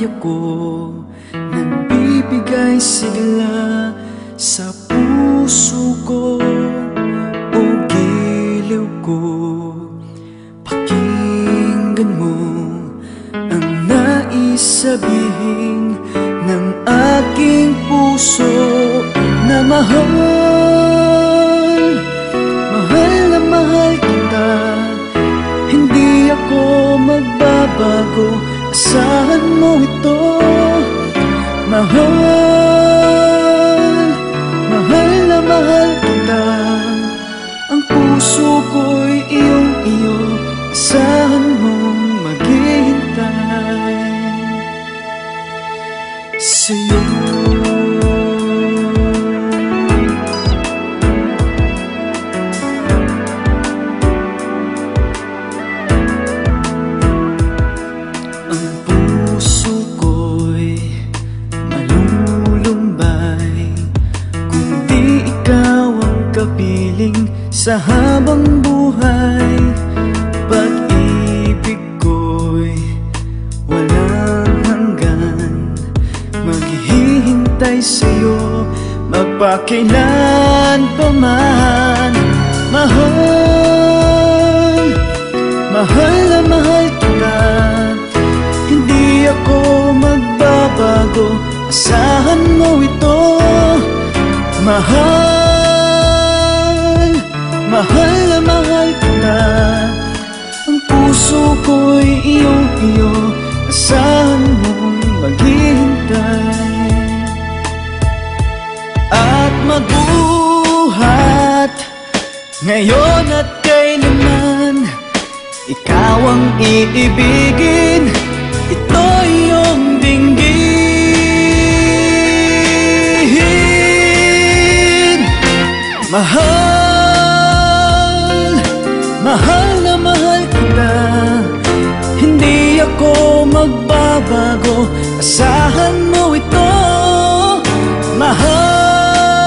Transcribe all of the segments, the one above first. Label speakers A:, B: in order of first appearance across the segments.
A: ako, nagbibigay sigla sa puso ko o giliw ko. Pakinggan mo ang nais sabihin ng aking puso na mahal. Mahal na mahal kita, hindi ako magbabago, asahan mo ito. Mahal, mahal na mahal kita, ang puso ko'y iyong-iyo, asahan mong maghihintay sa'yo. Kapiling sa habang buhay, pag-ibig ko'y walang hanggan. Maghihintay sa'yo magpakailan pa man. Mahal, mahal na mahal kita, hindi ako magbabago, asahan mo ito. Mahal, mahal na mahal kita, ang puso ko'y iyong-iyo, asahan mong maghihintay. At magbuhat ngayon at kailanman, ikaw ang iibigin, ito iyong dinggin. Mahal, mahal na mahal kita, hindi ako magbabago, asahan mo ito. Mahal,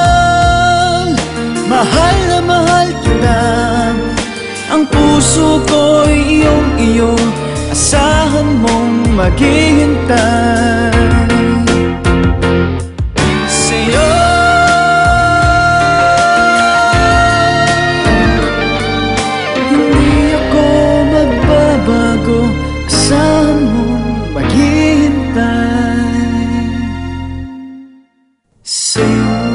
A: mahal na mahal kita, ang puso ko'y iyong-iyo, asahan mong maghihintay sa'yo. Asahan mong maghihintay sa'yo.